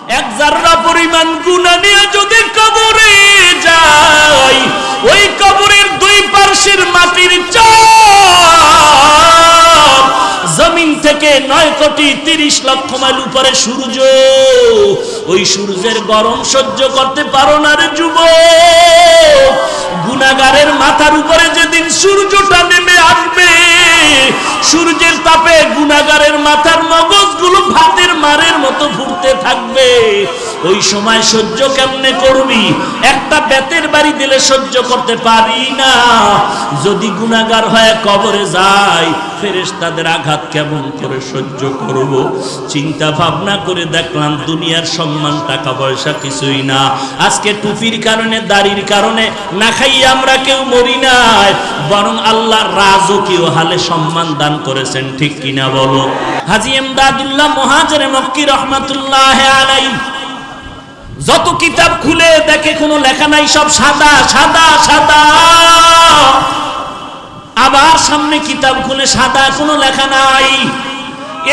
এক জাররা পরিমাণ গুনাহ নিয়ে যদি কবরে যাই, ওই কবরের দুই পার্শ্বের মাটির চাপ জমিন থেকে 9,30,00,000 মাইল উপরে সূর্য, ওই সূর্যের গরম সহ্য করতে পারো না রে যুবক। গুনাহগারের মাথার উপরে যেদিন সূর্যটা নেমে আসবে, সূর্যের তাপে গুনাহগারের মাথার মগজগুলো ভাতের মারের মতো ফুটতে থাকবে। ওই সময় সহ্য কেমনে করবি? একটা বেতের বাড়ি দিলে সহ্য করতে পারি না। যদি গুনাহগার হয়ে কবরে যায়, ফেরেশতাদের আঘাত কেমন করে সহ্য করব? চিন্তা ভাবনা করে দেখলাম দুনিয়ার সম্মান টাকা পয়সা কিছুই না। আজকে টুপির কারণে, দাড়ির কারণে না খাইয়ে আমরা কেউ মরি নাই, বরং আল্লাহ রাজকীয় হালে সম্মান দান করেছেন, ঠিক কিনা বলো? হাজী ইমদাদুল্লাহ মুহাজিরে মক্কি রহমাতুল্লাহ আলাইহি যত কিতাব খুলে দেখে কোনো লেখা নাই, সব সাদা সাদা সাদা। আবার সামনে কিতাব খুলে সাদা, কোনো লেখা নাই।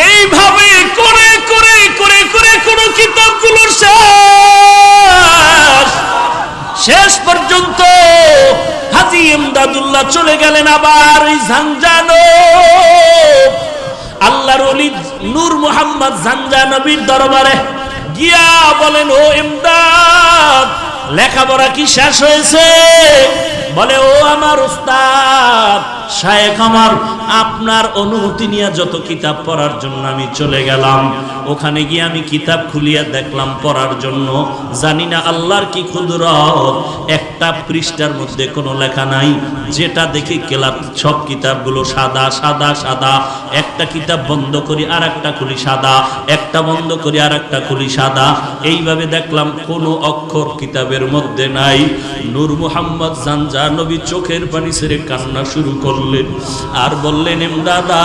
এইভাবে করে করে করে করে কোনো কিতাবগুলোর শেষ পর্যন্ত হাজী ইমদাদুল্লাহ চলে গেলেন আবার ওই ঝাঞ্ঝানো আল্লাহর ওলি নূর মুহাম্মদ ঝাঞ্ঝানবীর দরবারে গিয়া বলেন, ও ইমদাদ, লেখাপড়া কি শেষ হয়েছে? বলে, ও আমার উস্তাদ শায়েখ আমার, আপনার অনুমতি নিয়ে যত কিতাব পড়ার জন্য আমি চলে গেলাম, ওখানে গিয়ে আমি কিতাব খুলিয়া দেখলাম পড়ার জন্য। জানি না আল্লাহর কি কুদরত, একটা পৃষ্ঠার মধ্যে কোনো লেখা নাই। যেটা দেখি কেলাপ সব কিতাবগুলো সাদা সাদা সাদা। একটা কিতাব বন্ধ করি আর একটা খুলি সাদা, একটা বন্ধ করি আর একটা খুলি সাদা। এইভাবে দেখলাম কোনো অক্ষর কিতাবের মধ্যে নাই। নূর মুহাম্মদ ঝাঞ্ঝানবী চোখের পানি ছেড়ে কান্না শুরু করলেন আর বললেন, ইমদাদা,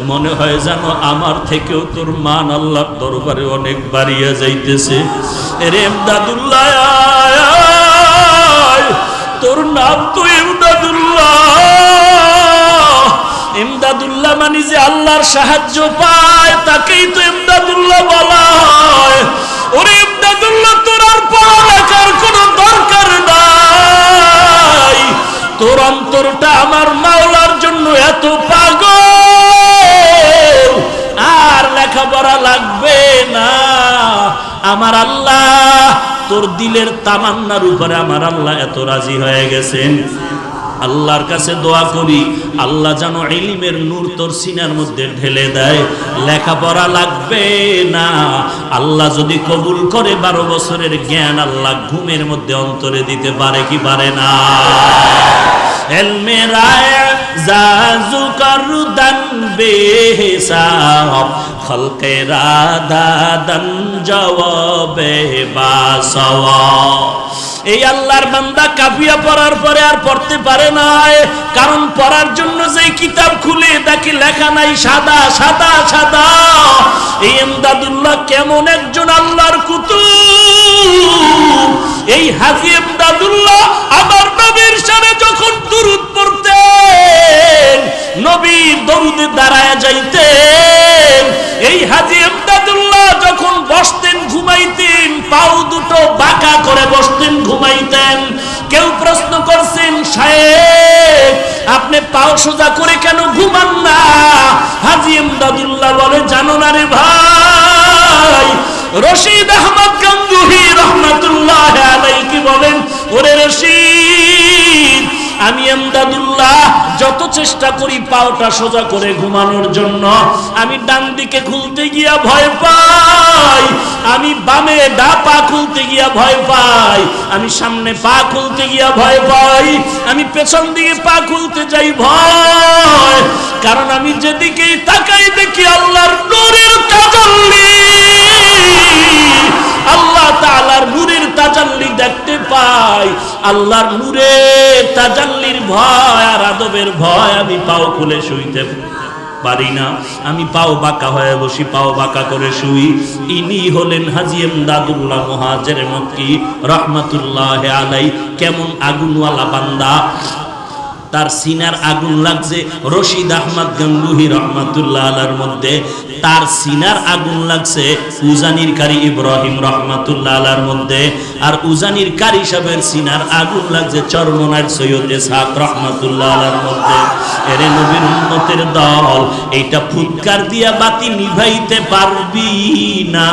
মনে হয় জানো আমার থেকেও তোর মান আল্লাহর দরবারে অনেক বাড়িয়া যাইতেছে। এরে ইমদাদুল্লাহ, তোর নাম তো ইমদাদুল্লাহ। ইমদাদুল্লাহ মানে যে আল্লাহর সাহায্য পায় তাকেই তো ইমদাদুল্লাহ বলা হয়। ওরে ইমদাদুল্লাহ, তোর আর পড়ালেখার কোনো দরকার নাই। তোর অন্তরটা আমার মাওলার জন্য এত পাগল, আর লেখাপড়া লাগবে না। আমার আল্লাহ তোর দিলের তামান্নার উপরে আমার আল্লাহ এত রাজি হয়ে গেছেন। আল্লাহর কাছে দোয়া করি, আল্লাহ যেন ইলমের নূর তোর সিনার মধ্যে ঢেলে দেয়। লেখাপড়া লাগবে না। আল্লাহ যদি কবুল করে 12 বছরের জ্ঞান আল্লাহ ঘুমের মধ্যে অন্তরে দিতে পারে কি পারে না? ইলমে রায় জাজু করদান বেহিসাব, খলকে রাদাদান জওয়াবে বাসওয়া। এই আল্লাহর বান্দা কাফিয়া পড়ার পরে আর পড়তে পারে না, কারণ পড়ার জন্য যে কিতাব খুলে দেখি লেখা নাই সাদা সাদা সাদা। এই ইমদাদুল্লাহ কেমন একজন আল্লাহর কুতুব! এই হাজী ইমদাদুল্লাহ আমার নবীর শানে যখন দুরূদ পড়তেন, নবীর দরুদে দাঁড়ায় যাইতেন। এই হাজী ইমদাদুল্লাহ যখন বসতেন ঘুমাইতেন, পাও দুটো বাঁকা করে বসতেন ঘুমাইতেন। কেউ প্রশ্ন করছেন, শায়েখ আপনি পাও সোজা করে কেন ঘুমান না? হাজী ইমদাদুল্লাহ বলে, জানো না রে ভাই, রশিদ আহমদ গঙ্গুহি রহমাতুল্লাহ আলাইহি কি বলেন, ওরে রশিদ, আমি ইমদাদুল্লাহ যত চেষ্টা করি পাওটা সোজা করে ঘুমানোর জন্য, আমি ডান দিকে খুলতে গিয়া ভয় পাই, আমি বামে ডা পা খুলতে গিয়া ভয় পাই, আমি সামনে পা খুলতে গিয়া ভয় পাই, আমি পেছন দিকে পা খুলতে যাই ভয়। কারণ আমি যেদিকেই তাকাই দেখি আল্লাহর নূরের তাজাল্লি, আল্লাহ তাআলার নূরের তাজাল্লি দেখতে পাই। আল্লাহর নূরের তাজাল্লির ভয় আর আদবের ভয় আমি পাও খুলে শুইতে পারি না। আমি পাও বাঁকা হয়ে বসি, পাও বাঁকা করে শুই। ইনি হলেন হাজী ইমদাদুল্লাহ মুহাজিরে মক্কি রহমাতুল্লাহ আলাইহি। কেমন আগুনওয়ালা বান্দা! তার সিনার আগুন লাগছে রশিদ আহমদ গঙ্গুহি রহমাতুল্লাহ আলাইহির মধ্যে। তার সিনার আগুন লাগছে উজানির কারি ইব্রাহিম রাহমাতুল্লাহ আলাইহির মধ্যে, আর উজানির কারি সাহেবের সিনার আগুন লাগছে চরমনার সৈয়দ ইসহাক রাহমাতুল্লাহ আলাইহির মধ্যে। এরে নবীর উম্মতের দল, এইটা ফুৎকার দিয়া বাতি নিভাইতে পারবি না।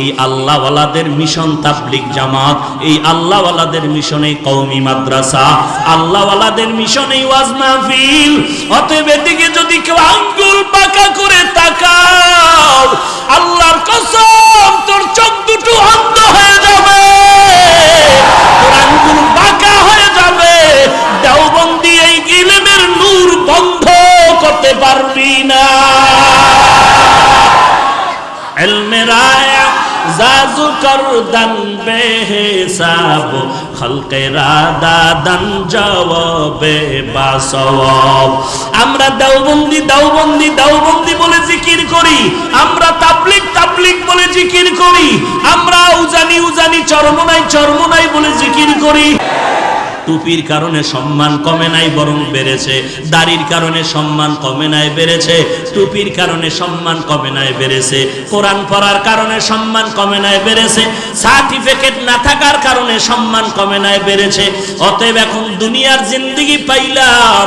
এই আল্লাহওয়ালাদের মিশন তাবলীগ জামাত, এই আল্লাহওয়ালাদের মিশন এই কওমি মাদ্রাসা, আল্লাহওয়ালাদের মিশন এই ওয়াজ মাহফিল। অতএব এদিকে যদি কেউ আঙ্গুল বাঁকা করে তাকাও, আল্লাহর কসম তোর চোখ দুটো অন্ধ হয়ে যাবে, তোর আঙ্গুল বাঁকা হয়ে যাবে। দেওবন্দি এই ইলমের নূর বন্ধ করতে পারবি না। ইলমে রায়া জাজু করদান বেহিসাব, খলকে রাদাদান জওয়াবে বাসওয়াব। আমরা দেওবন্দি বলে জিকির করি, আমরা তাবলীগ বলে জিকির করি, আমরা উজানি চরমনাই বলে জিকির করি। টুপির কারণে সম্মান কমে নাই, বরং বেড়েছে। দাড়ির কারণে সম্মান কমে নাই, বেড়েছে। টুপির কারণে সম্মান কমে নাই, বেড়েছে। কোরআন পড়ার কারণে সম্মান কমে নাই, বেড়েছে। সার্টিফিকেট না থাকার কারণে সম্মান কমে নাই, বেড়েছে। অতএব এখন দুনিয়ার জিন্দেগি পাইলাম,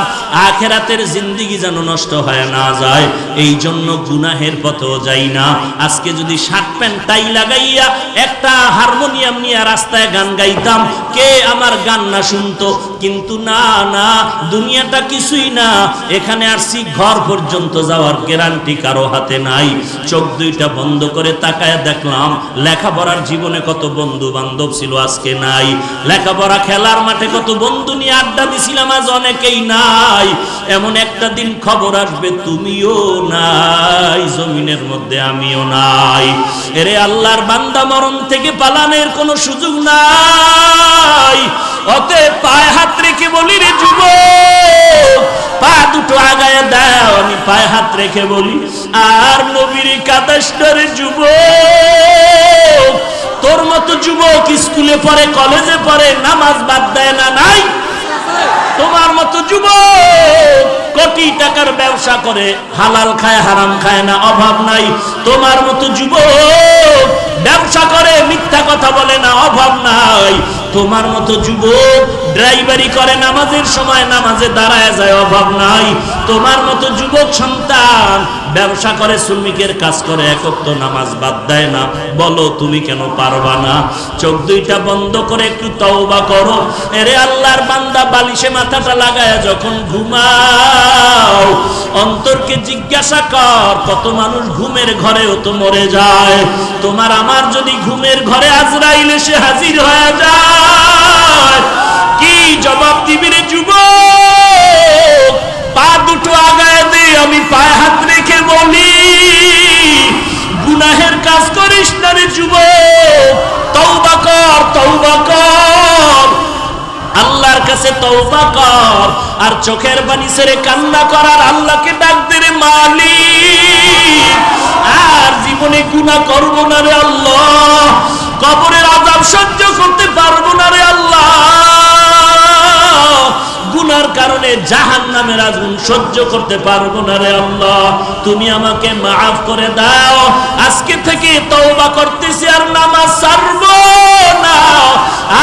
আখিরাতের জিন্দেগি যেন নষ্ট হয় না যায়, এই জন্য গুনাহের পথেও যাই না। আজকে যদি শার্ট প্যান্ট টাই লাগাইয়া একটা হারমোনিয়াম নিয়ে রাস্তায় গান গাইতাম, কে আমার গান না শুনতো? কিন্তু না, দুনিয়াটা কিছুই না। এখানে আসছি, ঘর পর্যন্ত যাওয়ার গ্যারান্টি কারো হাতে নাই। চোখ দুইটা বন্ধ করে তাকায় দেখলাম লেখাপড়ার জীবনে কত বন্ধু বান্ধব ছিল, আজকে নাই। লেখাপড়া খেলার মাঠে কত বন্ধু নিয়ে আড্ডা দিছিলাম, আজ অনেকেই নাই। এমন একটা দিন খবর আসবে তুমিও নাই, জমিনের মধ্যে আমিও নাই। এরে আল্লাহর বান্দা, মরণ থেকে পালানোর কোনো সুযোগ নাই। অতএব পায়ে হাত রেখে বলি, রে যুবক, পা দুটো আগায় দাও। আমি পায়ে হাত রেখে বলি, আর নবীর কাদাসরে যুবক, তোর মতো যুবক স্কুলে পড়ে, কলেজে পড়ে, নামাজ বাদ দেয় না, নাই? তোমার মতো যুবক কোটি টাকার ব্যবসা করে, হালাল খায় হারাম খায় না, অভাব নাই। তোমার মতো যুবক ব্যবসা করে, মিথ্যা কথা বলে না, অভাব নাই। তোমার মতো যুবক ড্রাইভারি করে, নামাজের সময় নামাজে দাঁড়ায় যায়, অভাব নাই। তোমার মতো যুবক সন্তান ব্যবসা করে, শ্রমিকের কাজ করে, এক ওয়াক্ত নামাজ বাদ দেয় না, বলো তুমি কেন পারবা না? চোখ দুইটা বন্ধ করে একটু তওবা করো। এরে আল্লাহর বান্দা, বালিশে মাথাটা লাগায় যখন ঘুমাও, অন্তরকে জিজ্ঞাসা কর, কত মানুষ ঘুমের ঘরেও তো মরে যায়। তোমার আমার যদি ঘুমের ঘরে আজরাইল এসে হাজির হয়ে যায়, কি জবাব দিবি রে যুবক? পা দুটো আগায় দে। আমি পায়ে হাত রেখে বলি, গুনাহের কাজ করিস না রে যুবক, তওবা কর, আল্লাহর কাছে তওবা কর। আর চোখের পানি ছেড়ে কান্না করার, আল্লাহকে ডাক দে রে মালিক, আর জীবনে গুনাহ করব না রে আল্লাহ, কবরের আযাব সহ্য করতে পারবো না রে আল্লাহ, গুনার কারণে জাহান্নামের আগুন সহ্য করতে পারবো না রে আল্লাহ, তুমি আমাকে মাফ করে দাও। আজকে থেকে তওবা করতেছি, আর নামাজ ছাড়বো না,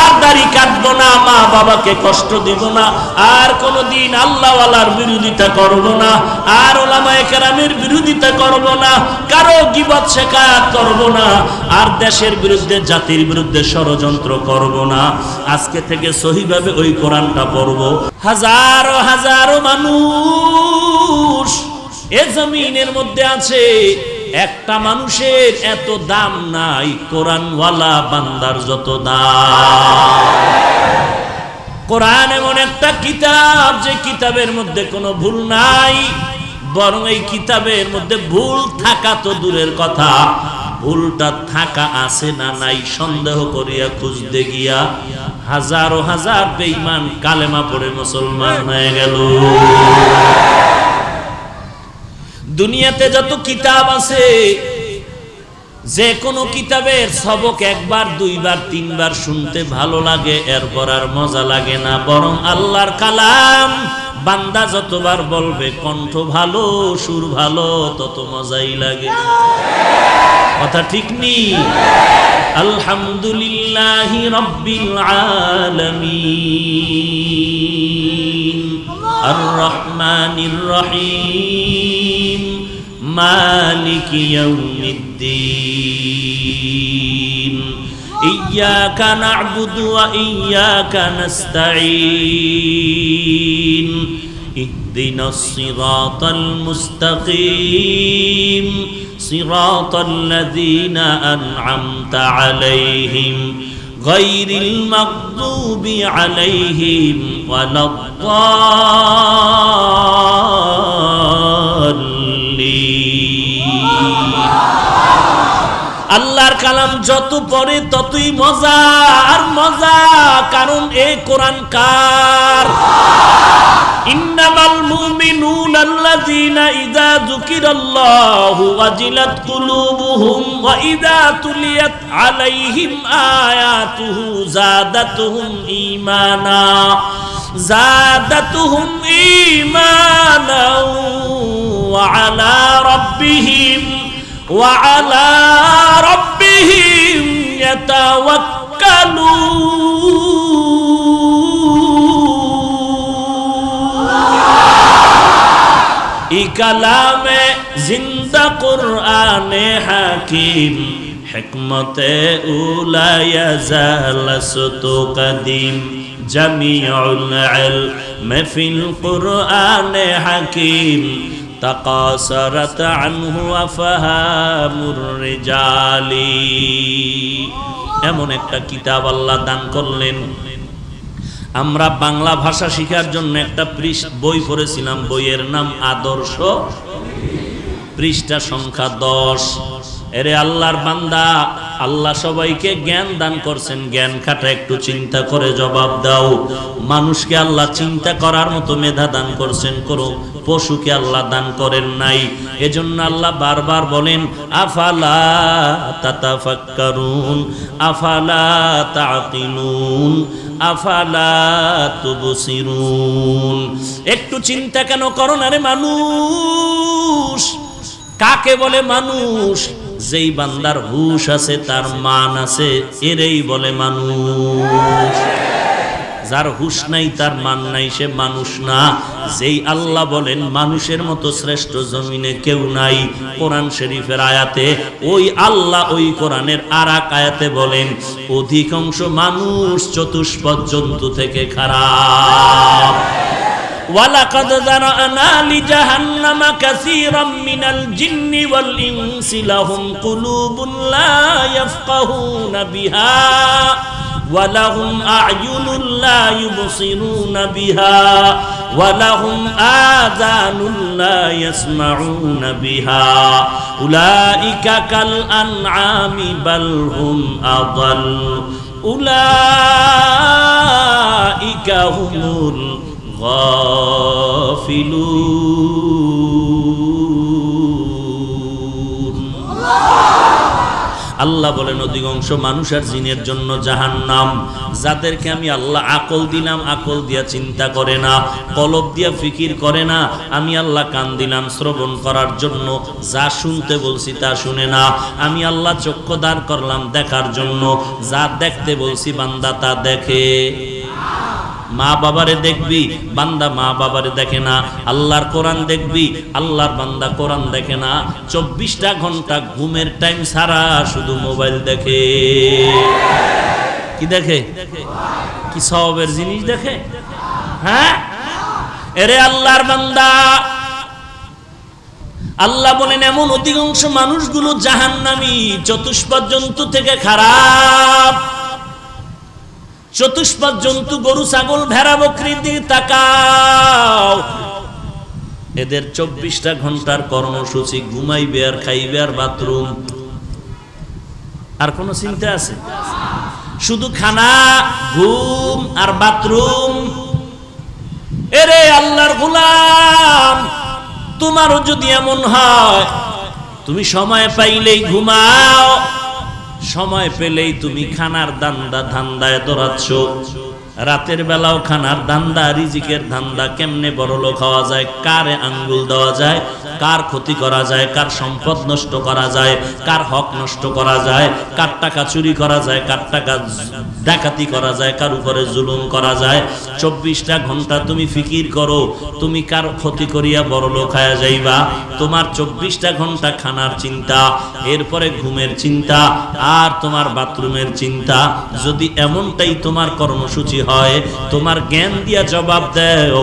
আর দাড়ি কাটবো না, মা বাবাকে কষ্ট দিব না, আর কোনোদিন আল্লাহওয়ালার বিরোধিতা করব না, আর উলামায়ে কেরামের বিরোধিতা করব না, কারো গীবত শিকায়ত করব না, আর দেশের বিরুদ্ধে জাতির বিরুদ্ধে ষড়যন্ত্র করব না। আজকে থেকে সহিভাবে ওই কোরআনটা পড়ব। হাজারো হাজারো মানুষ এ জমিনের মধ্যে আছে, একটা মানুষের এত দাম নাই কোরআনওয়ালা বান্দার যত দাম। কোরআন এমন একটা কিতাব, যে কিতাবের মধ্যে কোনো ভুল নাই, বরং এই কিতাবের মধ্যে ভুল থাকা তো দূরের কথা, ভুলটা থাকা আছে না নাই সন্দেহ করিয়া খুঁজতে গিয়া হাজারো হাজার বেঈমান কালেমা পড়ে মুসলমান হয়ে গেল। দুনিয়াতে যত কিতাব আছে, যে কোনো কিতাবের সবক একবার দুইবার তিনবার শুনতে ভালো লাগে, এরপর আর মজা লাগে না, বরং আল্লাহর কালাম বান্দা যতবার বলবে কণ্ঠ ভালো সুর ভালো তত মজাই লাগে। কথা ঠিক নি? আলহামদুলিল্লাহি রাব্বিল আলামিন আর রহমানির রহিম মালিকি ইয়াউমিদ্দিন ইয়্যাকা না'বুদু ওয়া ইয়্যাকা নাস্তাঈন ইহদিনাস সিরাতাল মুস্তাকিম সিরাতাল লাযীনা আন'আমতা আলাইহিম গায়রিল মাগদুবি আলাইহিম ওয়ালাদ-দাল্লিন। আল্লাহর কালাম যত পড়ে ততই মজা আর মজা, কারণ এই কোরআন কার? ইন্নামাল মুমিনুনা আল্লাযীনা ইযা যুকিরাল্লাহু ওয়াজিলাত কুলুবুহুম ওয়া ইযা তুলিয়াত আলাইহিম আয়াতুহু যাদাতুহুম ঈমানা ওয়া আলা রাব্বিহিম ই কালামে জিন্দা কুরআনে হাকিম হিকমতে উলা ইয়াজালাসতু কাদিম জামিউল ইলম ফিল কুরআনে হাকিম তাকাসারাত আনহু আফহামুর রিজালি। এমন একটা কিতাব আল্লাহ দান করলেন। আমরা বাংলা ভাষা শেখার জন্য একটা বই পড়েছিলাম, বইয়ের নাম আদর্শ, পৃষ্ঠা সংখ্যা 10। এরে আল্লাহর বান্দা, আল্লাহ সবাইকে জ্ঞান দান করছেন, জ্ঞান খাটা একটু চিন্তা করে জবাব দাও। মানুষকে আল্লাহ চিন্তা করার মতো মেধা দান করছেন, করো। পশুকে আল্লাহ দান করেন নাই। এজন্য আল্লাহ বারবার বলেন আফালা তাতাফাক্কারুন আফালা তাকিলুন আফালা তুবসিরুন। একটু চিন্তা কেন করো না রে মানুষ? কাকে বলে মানুষ? যেই বান্দার হুশ আছে, তার মান আছে, এরেই বলে মানুষ। যার হুশ নাই, তার মান নাই, সে মানুষ না। যেই আল্লাহ বলেন মানুষের মতো শ্রেষ্ঠ জমিনে কেউ নাই, কোরআন শরীফের আয়াতে ওই আল্লাহ ওই কোরআনের আরেক আয়াতে বলেন অধিকাংশ মানুষ চতুষ্পদ জন্তু থেকে খারাপ। ওয়ালাকাদ যারানা লিজাহান্নামা কাসীরাম মিনাল জিন্নি ওয়াল ইনসি লাহুম কুলুবুন লা ইয়াফকাহুনা বিহা ওয়ালাহুম আ'য়ুনুন লা ইউবসিরুনা বিহা ওয়ালাহুম আযানুন লা ইয়াসমাউনা বিহা উলাইকা কাল আন'আমি বাল হুম আযাল উলাইকা হুমুল গাফিলুন। আল্লাহ বলেন অধিকাংশ মানুষ আর জিনের জন্য জাহান্নাম। যাদেরকে আমি আল্লাহ আকল দিলাম, আকল দিয়া চিন্তা করে না, কলব দিয়া ফিকির করে না। আমি আল্লাহ কান দিলাম শ্রবণ করার জন্য, যা শুনতে বলছি তা শুনে না। আমি আল্লাহ চক্ষু দাঁড় করলাম দেখার জন্য, যা দেখতে বলছি বান্দা তা দেখে। মা বাবারে দেখবি, বান্দা মা বাবারে দেখে না। আল্লাহর কোরআন দেখবি, আল্লাহর বান্দা কোরআন দেখে না। 24টা ঘন্টা ঘুমের টাইম ছাড়া শুধু মোবাইল দেখে। কি দেখে? কি সওয়াবের জিনিস দেখে? হ্যাঁ, এরে আল্লাহর বান্দা, আল্লাহ বলেন এমন অধিকাংশ মানুষগুলো জাহান্নামী, চতুষ্পদ জন্তু থেকে খারাপ। চতুষ্পদ জন্তু গরু ছাগল ভেড়া বকরি দিয়ে তাকাও, এদের 24টা ঘন্টার কর্মসূচি ঘুমাইবে আর খাইবে আর বাথরুম। আর কোন চিন্তা আছে? শুধু খানা, ঘুম আর বাথরুম। এরে আল্লাহর গোলাম, তোমারও যদি এমন হয়, তুমি সময় পাইলেই ঘুমাও, সময় পেলেই তুমি খানার ধান্দায় দৌড়াচ্ছ, রাতের বেলাও খানার ধান্দা, রিজিকের ধান্দা, কেমনে বড় লোক হওয়া যায়, কারে আঙ্গুল দেওয়া যায়, কার ক্ষতি করা যায়, কার সম্পদ নষ্ট করা যায়, কার হক নষ্ট করা যায়, কার টাকা চুরি করা যায়, কার টাকা ডাকাতি করা যায়, কার উপরে জুলুম করা যায়। 24টা ঘন্টা তুমি ফিকির করো, তুমি কার ক্ষতি করিয়া বড় লোক হয়ে যাইবা। তোমার 24টা ঘন্টা খানার চিন্তা, এরপরে ঘুমের চিন্তা, আর তোমার বাথরুমের চিন্তা। যদি এমনটাই তোমার কর্মসূচি হয়, তোমার জ্ঞান দিয়া জবাব দেও,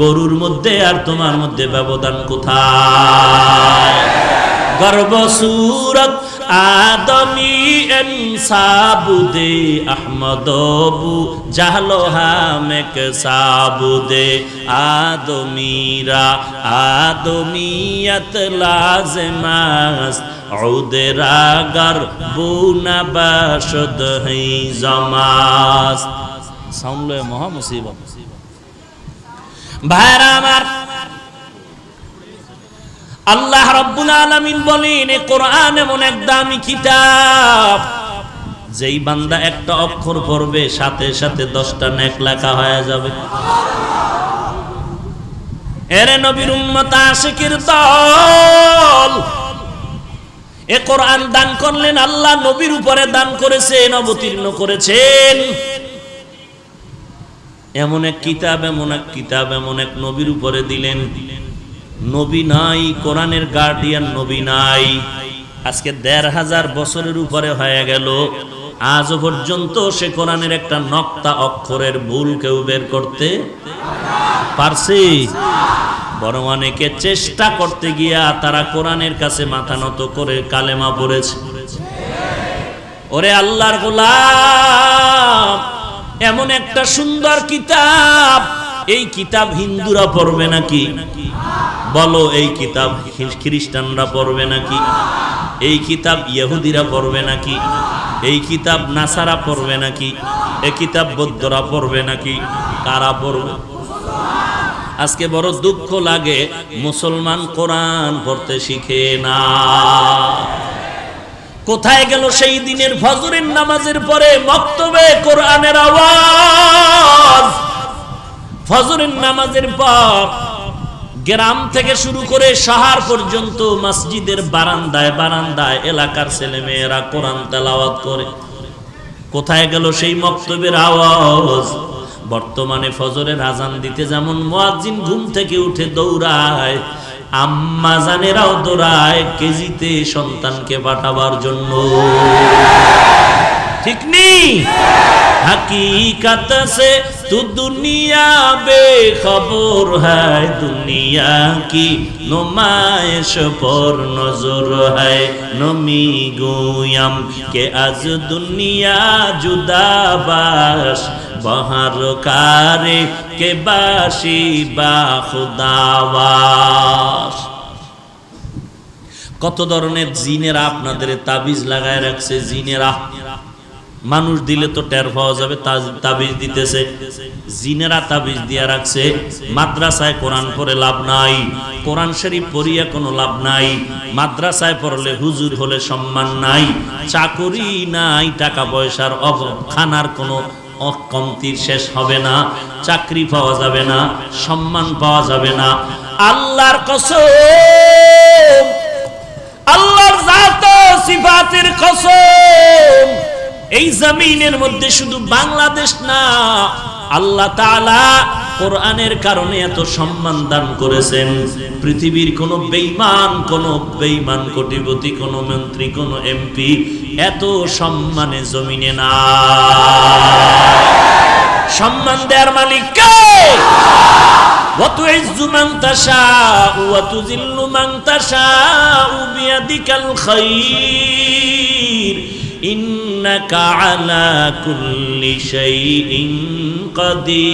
গরুর মধ্যে আর তোমার মধ্যে ব্যবধান কোথায়? গর্ব সুরত আদমি এনসাবুদে আহমদবু জাহলো হামেক সাবুদে আদমিরা আদমিয়ত লাজমাস উদরাগর বুনা বাশদ হই জমাস। সাউন্ড লয় মহা মুসিবত। ভাইরা আমার, আল্লাহ রাব্বুল আলামিন বলেন, এই কোরআন এমন এক দামি কিতাব, যেই বান্দা একটা অক্ষর পড়বে সাথে সাথে 10টা নেক লেখা হয়ে যাবে। এরে নবীর উম্মত আশিকের দল, এই কোরআন দান করলেন আল্লাহ, নবীর উপরে দান করেছেন, অবতীর্ণ করেছেন। এমন এক কিতাব, এমন এক কিতাব, এমন এক নবীর উপরে দিলেন। নবী নাই, কোরআনের গার্ডিয়ান নবী নাই। আজকে 1500 বছরের উপরে হয়ে গেল, আজও পর্যন্ত সে কোরআনের একটা নক্তা অক্ষরের ভুল কেউ বের করতে পারছে? বরং অনেকে চেষ্টা করতে গিয়া তারা কোরআনের কাছে মাথা নত করে কালেমা পড়েছে। ওরে আল্লাহর গোলাম, এমন একটা সুন্দর কিতাব, এই কিতাব হিন্দুরা পড়বে নাকি? বলো, এই কিতাব খ্রিস্টানরা পড়বে নাকি? এই কিতাব ইহুদিরা পড়বে নাকি? এই কিতাব নাসারা পড়বে নাকি? এই কিতাব বৌদ্ধরা পড়বে নাকি? কারা পড়বে? আজকে বড় দুঃখ লাগে, মুসলমান কোরআন পড়তে শিখে না। কোথায় গেল সেই দিনের ফজরের নামাজের পরে মক্তবে কোরআনের আওয়াজ? ফজরের নামাজের পর গ্রাম থেকে শুরু করে শহর পর্যন্ত মসজিদের বারান্দায় বারান্দায় এলাকার ছেলে মেয়েরা কোরআন তেলাওয়াত করে। কোথায় গেল সেই মক্তবের আওয়াজ? বর্তমানে ফজরের আজান দিতে যেমন মুয়াজ্জিন ঘুম থেকে উঠে দৌড়ায়, আম্মা জানেরাও দৌড়ায় কেজিতে সন্তানকে পাঠাবার জন্য। ঠিক নেই? हकीकत से तू दुनिया बेखबर है, दुनिया की नुमाइश पर नजर है। नमी गोयम के आज दुनिया जुदा बाश, बहर कारे के बाशी बा खुदावाश। কত ধরনের জিনেরা আপনাদের তাবিজ লাগায় রাখছে। জিনেরা মানুষ দিলে তো টের পাওয়া যাবে, তাবিজ দিতেছে। জিনেরা তাবিজ দিয়া রাখছে। মাদ্রাসায় কোরআন পড়ে লাভ নাই, কোরআন শরীফ পড়িয়া কোনো লাভ নাই। মাদ্রাসায় পড়লে হুজুর হলে সম্মান নাই, চাকরি নাই, টাকা পয়সার অভাব, খানার কোনো কমতির শেষ হবে না, চাকরি পাওয়া যাবে না, সম্মান পাওয়া যাবে না। আল্লাহর কসম, আল্লাহর জাত ও সিফাতের কসম, এই জমিনের মধ্যে শুধু বাংলাদেশ না, আল্লাহ তাআলা কোরআনের কারণে এত সম্মান দান করেছেন। পৃথিবীর কোন বেঈমান কোটিপতি, কোন মন্ত্রী, কোন এমপি এত সম্মানে জমিনে না। সম্মান দেওয়ার মালিক কে? ওয়া তুইজ্জু মান তাশাউ ওয়া তুযিল্লু মান তাশাউ বিয়াদিকাল খায়র, ইন্নাকা আলা কুল্লি শাইইন কাদির।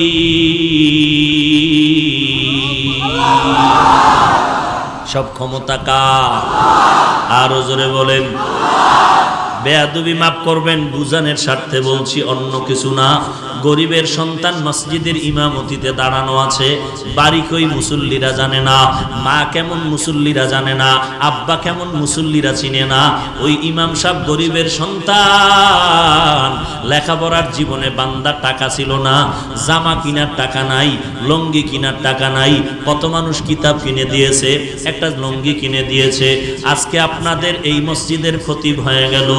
সব ক্ষমতা কার? আরো জোরে বলেন। বেয়াদবি মাফ করবেন, বুঝানোর স্বার্থে বলছি, অন্য কিছু না। গরিবের সন্তান মসজিদের ইমামতিতে দাঁড়ানো আছে, বাড়ি কই মুসল্লিরা জানে না, মা কেমন মুসল্লিরা জানে না, আব্বা কেমন মুসল্লিরা চিনে না। ওই ইমাম সাহেব গরিবের সন্তান, লেখাপড়ার জীবনে বান্দার টাকা ছিল না, জামা কিনার টাকা নাই, লুঙ্গি কিনার টাকা নাই। কত মানুষ কিতাব কিনে দিয়েছে, একটা লুঙ্গি কিনে দিয়েছে। আজকে আপনাদের এই মসজিদের খতিব হয়ে গেল।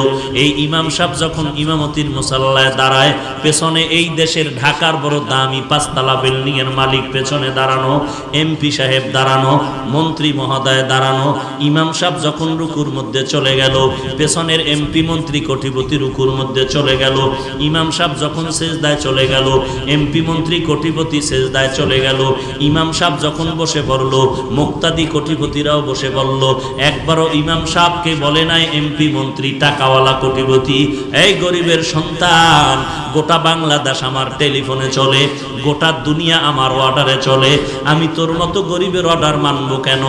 এই ইমাম সাহেব যখন ইমামতির মুসাল্লায় দাঁড়ায়, পেছনে এই দেশের ঢাকার বড় দামি 5 তলা বিল্ডিং এর মালিক পেছনে দাঁড়ানো, এমপি সাহেব দাঁড়ানো, মন্ত্রী মহোদয় দাঁড়ানো। ইমাম সাহেব যখন রুকুর মধ্যে চলে গেল, পেছনের এমপি মন্ত্রী কোটিপতি রুকুর মধ্যে চলে গেল। ইমাম সাহেব যখন সেজদায় চলে গেল, এমপি মন্ত্রী কোটিপতি সেজদায় চলে গেল। ইমাম সাহেব যখন বসে পড়ল, মুক্তাদি কোটিপতিরাও বসে পড়ল। একবারও ইমাম সাহেবকে বলে নাই এমপি মন্ত্রী টাকাওয়ালা কোটিপতি, এই গরিবের সন্তান, গোটা বাংলাদেশ আমার টেলিফোনে চলে, গোটা দুনিয়া আমার অর্ডারে চলে, আমি তোর মতো গরিবের অর্ডার মানবো কেন?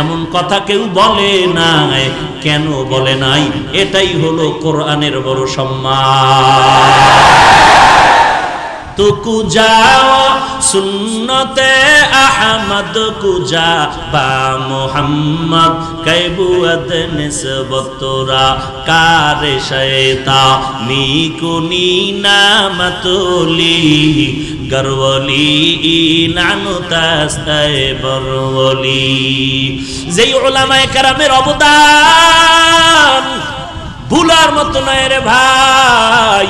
এমন কথা কেউ বলে নাই। কেন বলে নাই? এটাই হলো কোরআনের বড় সম্মান। তুকু যাও সুন্নতে আহমদ কুজা বা মোহাম্মদ কৈবুয়ত নিসবতরা কারে শয়তা নিকুনি নামতুলি গরওলি নানু তাস্তায়ে বরওলি। যেই উলামায়ে কেরামের অবদান ভুলার মতো নয় রে ভাই।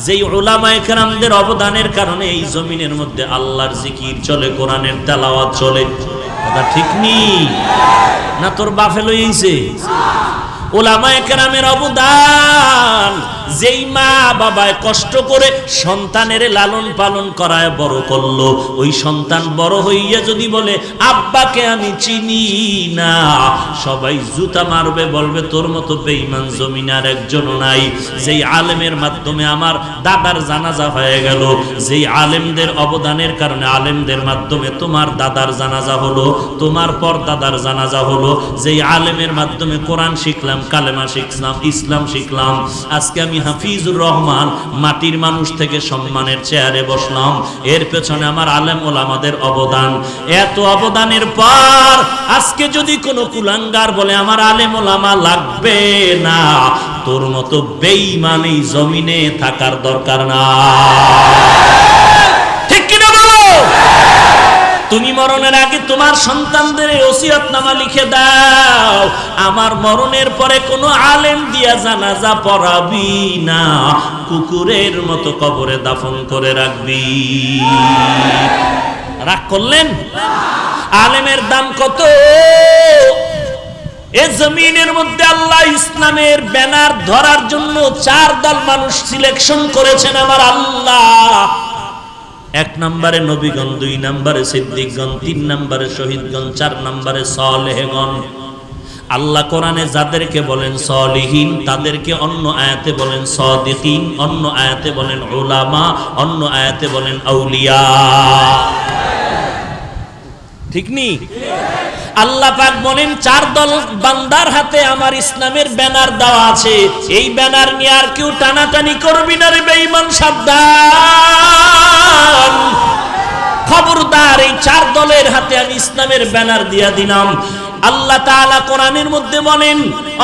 যেই উলামায়ে কেরামদের অবদানের কারণে এই জমিনের মধ্যে আল্লাহর জিকির চলে, কোরআনের তেলাওয়াত চলে। কথা ঠিক নি না? তোর বাপে লইছে উলামায়ে কেরামের অবদান। যেই মা বাবায় কষ্ট করে সন্তানের লালন পালন করায় বড় করলো, ওই সন্তান বড় হইয়া যদি বলে আব্বাকে আমি চিনি না, সবাই জুতা মারবে, বলবে তোর মতো বেঈমান জমিনে আর একজনও নাই। যেই আলেমের মাধ্যমে আমার দাদার জানাজা হয়ে গেল, যেই আলেমদের অবদানের কারণে আলেমদের মাধ্যমে তোমার দাদার জানাজা হলো, তোমার পর দাদার জানাজা হলো। যেই আলেমের মাধ্যমে কোরআন শিখলাম, কালেমা শিখলাম, ইসলাম শিখলাম। আজকে আমি হাফিজুর রহমান মাটির মানুষ থেকে সম্মানের চেয়ারে বসলাম। এর পেছনে আমার আলেম ওলামাদের অবদান। এত অবদানের পর আজকে যদি কোনো কুলাঙ্গার বলে আমার আলেম ওলামা লাগবে না, তোর মতো বেঈমান এই জমিনে থাকার দরকার না। ঠিক কিনা বলো? তুমি মরণের আগে তোমার সন্তানদের ওসিয়তনামা লিখে দাও, আমার মরণের পরে কোনো আলেম দিয়া জানাজা পড়াবি না, কুকুরের মতো কবরে দাফন করে রাখবি। রাগ করলেন? আলেমের দাম কত? এই জমিনের মধ্যে আল্লাহ ইসলামের ব্যানার ধরার জন্য 4 দল মানুষ সিলেকশন করেছেন আমার আল্লাহ। 1 নম্বরে নবীগণ, 2 নম্বরে সিদ্দিকগণ, 3 নম্বরে শহীদগণ, 4 নম্বরে সালেহগণ। আল্লাহ কোরআনে যাদেরকে বলেন সালিহিন, তাদেরকে অন্য আয়াতে বলেন সাদিকিন, অন্য আয়াতে বলেন উলামা, অন্য আয়াতে বলেন আউলিয়া। ঠিক নি? আল্লাহ পাক বলেন 4 দল বান্দার হাতে আমার ইসলামের ব্যানার দেওয়া আছে, এই ব্যানার নিয়ে আর কেউ টানাটানি করবি না রে বেঈমান, সাবধান। খবরদার, এই 4 দলের হাতে আমি ইসলামের ব্যানার দিয়া দিলাম। আল্লাহ তাআলা কোরআনের মধ্যে বলেন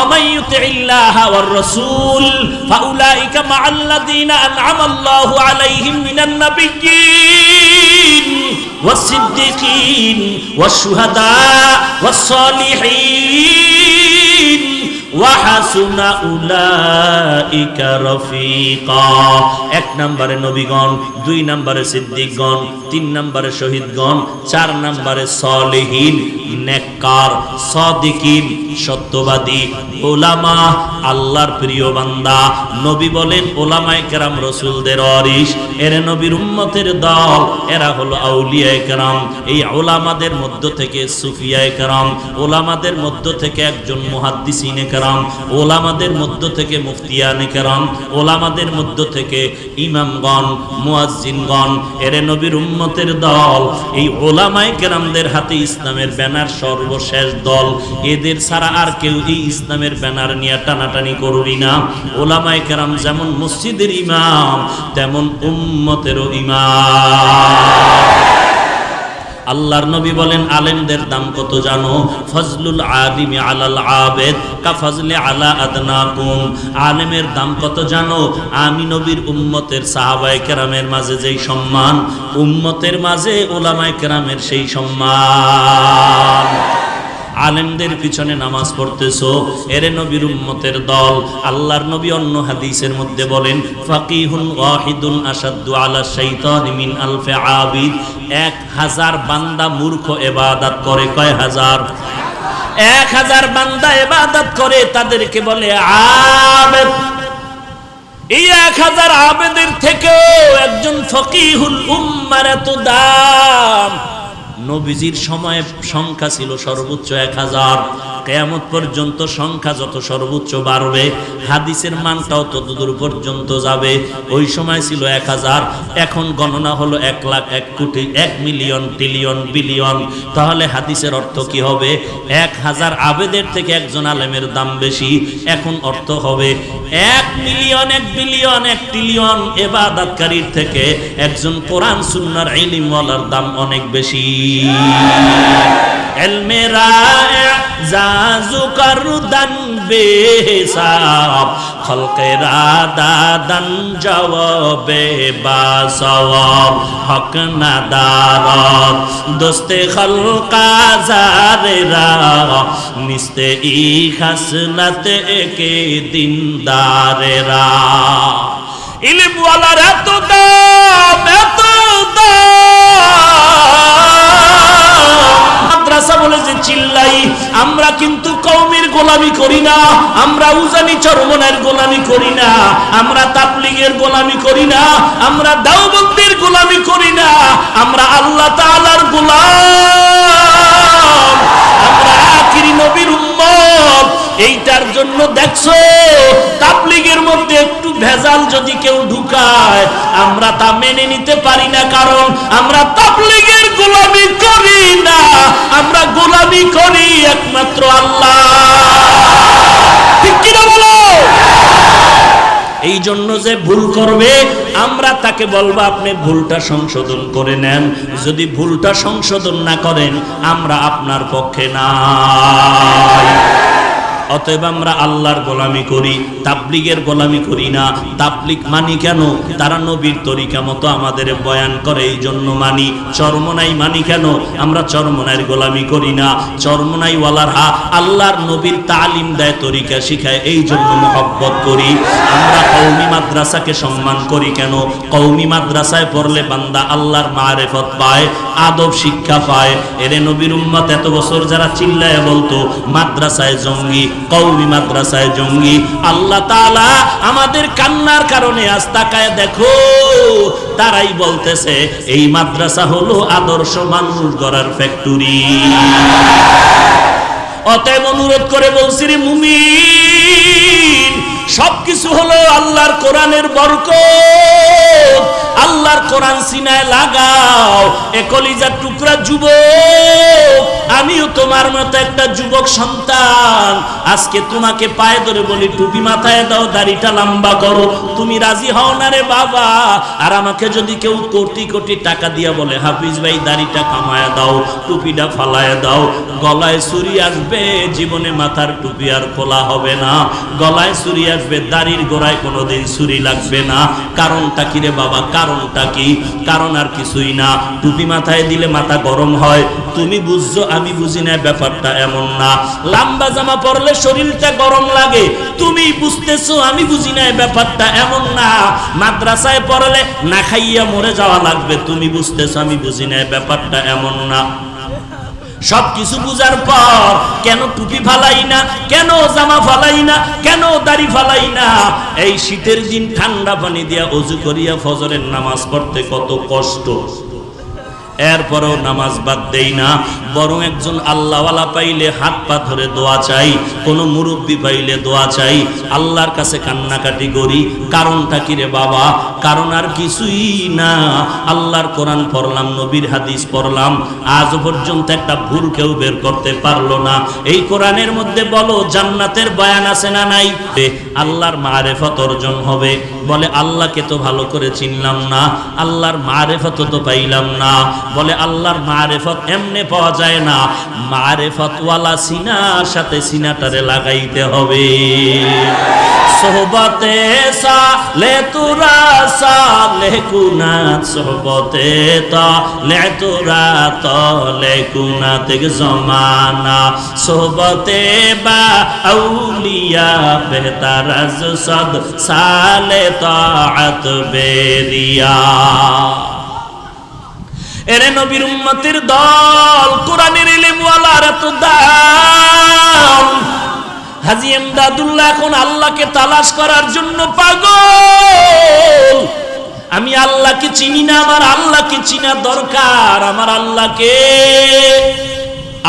আমাইয়ুতিল্লাহা ওয়ার রাসূল ফাউলাইকা মাআল্লাযীনা আন'আমাল্লাহু আলাইহিম মিনান নাবিয়্যিন ওয়াস-সিদ্দীকিন ওয়াশ-শুহাদা ওয়াস-সালিহিন ওয়া হাসুনা উলাইকা রফিকা। 1 নম্বরে নবীগণ, 2 নম্বরে সিদ্দিকগণ, 3 নম্বরে শহীদগণ, 4 নম্বরে সালেহিন, নেককার, সাদিকিন, সত্যবাদী, উলামা, আল্লাহর প্রিয় বান্দা। নবী বলেন উলামায়ে কেরাম রাসূলদের ওয়ারিস, এরা নবীর উম্মতের দল, এরা হলো আউলিয়ায়ে কেরাম। এই উলামাদের মধ্য থেকে সুফিয়ায়ে কেরাম, উলামাদের মধ্য থেকে একজন মুহাদ্দিসিনে কেরাম, কেরাম, ওলামাদের মধ্য থেকে মুফতিয়ানে কেরাম, ওলামাদের মধ্য থেকে ইমামগণ, মুয়াজ্জিনগণ, এরে নবীর উম্মতের দল। এই ওলামায়ে কেরামদের হাতে ইসলামের ব্যানার সর্বশেষ দল। এদের ছাড়া আর কেউ এই ইসলামের ব্যানার নিয়ে টানাটানি করবি না। ওলামায়ে কেরাম যেমন মসজিদের ইমাম, তেমন উম্মতেরও ইমাম। আল্লাহর নবী বলেন, আলেমদের দাম কত জানো? ফজলুল আলিমি আলাল আবেদ কা ফজলে আলা আদনাকুম। আলেমের দাম কত জানো? আমি নবীর উম্মতের সাহাবায়ে কেরামের মাঝে যেই সম্মান, উম্মতের মাঝে ওলামায়ে কেরামের সেই সম্মান। আলেমদের পিছনে নামাজ পড়তেছো, এরে নবীর উম্মতের দল। আল্লাহর নবী অন্য হাদিসের মধ্যে বলেন, ফাকিহুন ওয়াহিদুন আশাদ্দু আলা শাইতানি মিন আলফি আবিদ। 1000 বান্দা মূর্খ ইবাদত করে। কয় হাজার? 1000 বান্দা ইবাদত করে, তাদেরকে বলে আবেদ। এই 1000 আবেদের থেকেও একজন ফকিহুল উম্মার এত দাম। নবীজির সময়ে সংখ্যা ছিল সর্বোচ্চ 1000। কিয়ামত পর্যন্ত সংখ্যা যত সর্বোচ্চ বাড়বে, হাদিসের মানটাও তত দূর পর্যন্ত যাবে। ওই সময় ছিল 1000, এখন গণনা হলো 1 লাখ, 1 কোটি, 1 মিলিয়ন, ট্রিলিয়ন, বিলিয়ন। তাহলে হাদিসের অর্থ কি হবে? 1000 আবেদের থেকে একজন আলেমের দাম বেশি। এখন অর্থ হবে 1 মিলিয়ন, 1 বিলিয়ন, 1 ট্রিলিয়ন ইবাদতকারীর থেকে একজন কোরআন সুন্নাহর ইলমওয়ালার দাম অনেক বেশি। ইলমে রায়ে জাজু করদান বেহিসাব, খলকে রাদাদান জওয়াবে বাসওয়াব, হক নাদারত দোস্তে খলকা জারেরা, নিস্তে ই খাসলত একে দিনদারেরা। ইলমওয়ালার এত দাম, এত মাদ্রাসা বলে যে চিল্লাই, আমরা কিন্তু কওমের গোলামি করি না, আমরা উজানি চরমনের গোলামি করি না, আমরা তাবলীগের গোলামি করি না, আমরা দাওবন্দির গোলামি করি না, আমরা আল্লাহ তাআলার গোলাম, আমরা আখিরি নবীর উম্মত। এইটার জন্য দেখছো তাবলীগের মধ্যে একটু ভেজাল যদি কেউ ঢুকায়, আমরা তা মেনে নিতে পারি না, কারণ আমরা তাবলীগের গোলামি করি না, আমরা গোলামি করি একমাত্র আল্লাহ। ঠিক কি না বলো? এই জন্য যে ভুল করবে, আমরা তাকে বলবো আপনি ভুলটা সংশোধন করে নেন। যদি ভুলটা সংশোধন না করেন, আমরা আপনার পক্ষে নাই। অতএব আমরা আল্লাহর গোলামি করি, তাবলীগের গোলামি করি না। তাবলীগ মানি কেন? তারা নবীর তরিকা মতো আমাদের বয়ান করে, এই জন্য মানি। চরমনাই মানি কেন? আমরা চরমনাইয়ের গোলামি করি না। চরমনাই ওয়ালারা আল্লাহর নবীর তালিম দেয়, তরিকা শিখায়, এই জন্য মহব্বত করি। আমরা কওমি মাদ্রাসাকে সম্মান করি কেন? কওমি মাদ্রাসায় পড়লে বান্দা আল্লাহর মারিফত পায়, আদব শিক্ষা পায়। এরে নবীর উম্মত এত বছর যারা চিল্লায় বলতো মাদ্রাসায় জঙ্গি, কওমি মাদ্রাসায় জঙ্গি, আল্লাহ তাআলা আমাদের কান্নার কারণে আজ তাকায় দেখো, তারাই বলতেছে এই মাদ্রাসা হলো আদর্শ মানুষ গড়ার ফ্যাক্টরি। অতএব অনুরোধ করে বলছি রে মুমিন, সবকিছু হলো আল্লাহর কোরআনের বরকত। আল্লাহর কোরআন সিনায় লাগাও। এ কলিজার টুকরা যুবক, আমিও তোমার মতো একটা যুবক সন্তান। আজকে তোমাকে পায়ে ধরে বলি, টুপি মাথায় দাও, দাড়িটা লম্বা করো। তুমি রাজি হও না রে বাবা। আর আমাকে যদি কেউ কোটি কোটি টাকা দিয়া বলে, হাফিজ ভাই দাড়িটা কামায়া দাও, টুপিটা ফালায় দাও, গলায় ছুরি আসবে, জীবনে মাথার টুপি আর খোলা হবে না। গলায় ছুরি আসবে, দাড়ির গোড়ায় কোনোদিন ছুরি লাগবে না। কারণটা কি রে বাবা? কারণটা কি? কারণ আর কিছুই না। টুপি মাথায় দিলে মাথা গরম হয়, তুমি বুঝছো, আমি বুঝি না। ব্যাপারটা এমন না। লম্বা জামা পরলে শরীরটা গরম লাগে, তুমি বুঝতেছো, আমি বুঝি না। ব্যাপারটা এমন না। মাদ্রাসায় পড়লে না খাইয়া মরে যাওয়া লাগবে, তুমি বুঝতেছো, আমি বুঝি না। ব্যাপারটা এমন না। সবকিছু বুঝার পর কেন টুপি ফালাই না, কেন জামা ফালাই না, কেন দাড়ি ফালাই না? এই শীতের দিন ঠান্ডা পানি দিয়া ওযু করিয়া ফজরের নামাজ পড়তে কত কষ্ট। এরপরও নামাজ বাদ দেই না, বরং একজন আল্লাহওয়ালা পাইলে হাত পা ধরে দোয়া চাই, কোনো মুরব্বী পাইলে দোয়া চাই, আল্লাহর কাছে কান্নাকাটি করি। কারণটা কি রে বাবা? কারণ আর কিছুই না, আল্লাহর কোরআন পড়লাম, নবীর হাদিস পড়লাম, আজ পর্যন্ত একটা ভুল কেউ বের করতে পারলো না। এই কোরআনের মধ্যে বলো জান্নাতের বয়ান আছে না নাই? আল্লাহর মারেফত অর্জন হবে। বলে আল্লাহকে তো ভালো করে চিনলাম না, আল্লাহর মারেফত তো পাইলাম না। বলে আল্লাহর মারেফত এমনে পাওয়া যায় না, মারেফত ওয়ালা সিনার সাথে সিনাটারে লাগাইতে হবে। সোহবতে সালে তুরা সালে কুনাত, সোহবতে তালে তুরা তালে কুনাত জমানা, সোহবতে বা আউলিয়া বেহতার আজ সদ সালে তাআত বেরিয়া। এরে নবীর উম্মতের দল, কোরআনের ইলম ওয়ালার এত দাম। হাজী এমদাদুল্লাহ এখন আল্লাহকে তালাশ করার জন্য পাগল। আমি আল্লাহকে চিনি না, আমার আল্লাহকে চিনা দরকার। আমার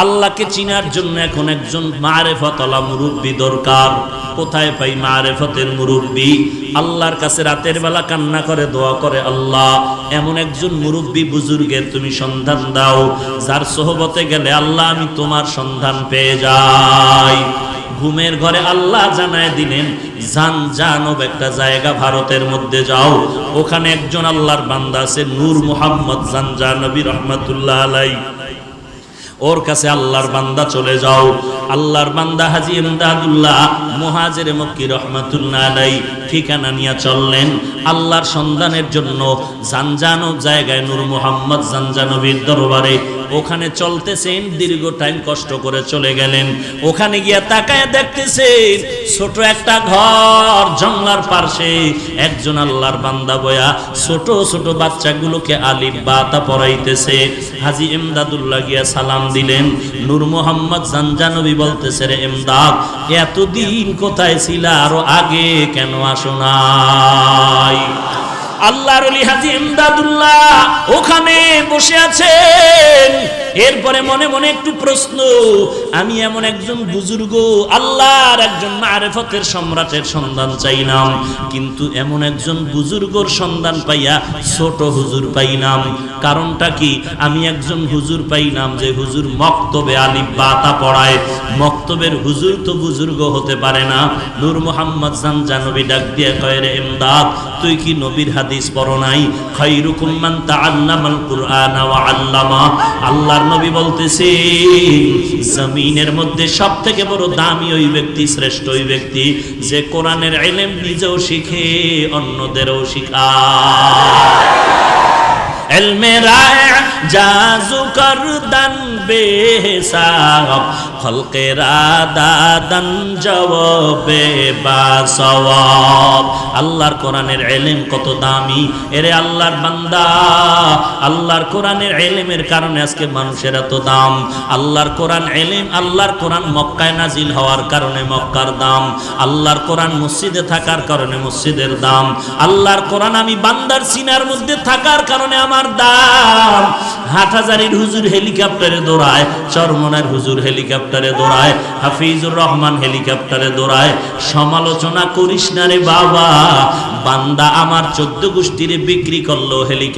আল্লাহকে চিনার জন্য এখন একজন মারেফতওয়ালা মুরব্বী দরকার। কোথায় পাই মারেফতের মুরব্বী? আল্লাহর কাছে রাতের বেলা কান্না করে দোয়া করে, আল্লাহ এমন একজন মুরব্বী বুজুর্গের তুমি সন্ধান দাও, যার সোহবতে গেলে আল্লাহ আমি তোমার সন্ধান পেয়ে যাই। ঘুমের ঘরে আল্লাহ জানায় দিলেন, জানজানব একটা জায়গা ভারতের মধ্যে যাও, ওখানে একজন আল্লাহর বান্দা আছে নূর মুহাম্মদ জানজানবী রহমাতুল্লাহ আলাইহি, ওর কাছে আল্লাহর বান্দা চলে যাও। আল্লাহর বান্দা হাজী এমদাদুল্লাহ মুহাজিরে মক্কি রহমাতুল্লাহ আলাইহি ঠিকানা নিয়ে চললেন আল্লাহর সন্ধানের জন্য জানজানব জায়গায় নূর মুহাম্মদ জানজানবীর দরবারে। ওখানে চলতেছেন, দীর্ঘ টাইম কষ্ট করে চলে গেলেন। ওখানে গিয়া তাকায় দেখতেছেন ছোট একটা ঘর, জঙ্গলার পাশে একজন আল্লাহর বান্দা বয়া ছোট ছোট বাচ্চাগুলোকে আলিফ বা তা পড়াইতেছে। হাজী এমদাদুল্লাহ গিয়া সালাম দিলেন। নূর মুহাম্মদ জানজানবী বলতেছে, রে এমদাদ, এতদিন কোথায় ছিলা? আরো আগে কেন আসো নাই? আল্লাহর ওলি হাজী এমদাদুল্লাহ ওখানে বসে আছেন। এরপরে মনে মনে একটু প্রশ্ন, আমি এমন একজন বুজুর্গ আল্লাহর একজন মারেফতের সম্রাটের সন্ধান চাইলাম, কিন্তু এমন একজন বুজুর্গর সন্ধান পাইয়া ছোট হুজুর পাইলাম। কারণটা কি? আমি একজন হুজুর পাইলাম যে হুজুর মক্তবে আলিফ বা তা পড়ায়। মক্তবের হুজুর তো বুজুর্গ হতে পারে না। নূর মুহাম্মদ জানজানবী ডাক দিয়ে কয়, রে এমদাদ, তুই কি নবীর হাদিস পড়ো নাই? খায়রুকুম মান তাআল্লামাল কুরআন ওয়া আল্লামা। আল্লাহর নবী বলতেছেন, জমিনের মধ্যে সবথেকে বড় দামি ওই ব্যক্তি, শ্রেষ্ঠ ওই ব্যক্তি যে কোরআনের ইলম নিজেও শিখে অন্যদেরও শিখায়। ইলমে রায় জাজু করদান বেহিসাব, খলকে রাদাদান জবাবে বাসওয়াব। আল্লাহর কোরআনের ইলম কত দামি। এরে আল্লাহর বান্দা, আল্লাহর কোরআনের ইলমের কারণে আজকে মানুষের এত দাম। আল্লাহর কোরআন ইলম, আল্লাহর কোরআন মক্কায় নাজিল হওয়ার কারণে মক্কার দাম, আল্লাহর কোরআন মসজিদে থাকার কারণে মসজিদের দাম, আল্লাহর কোরআন আমি বান্দার সিনার মধ্যে থাকার কারণে আমার দাম। হাটহাজারীর হুজুর হেলিকপ্টারে দৌড়ায়, চরমনার হুজুর হেলিকপ্টারে দৌড়ায়, হাফিজুর রহমান হেলিকপ্টারে দৌড়ায়। সমালোচনা করিস না রে বাবা, বান্দা আমার 14 গোষ্ঠীরে বিক্রি করলো হেলিকপ্টার।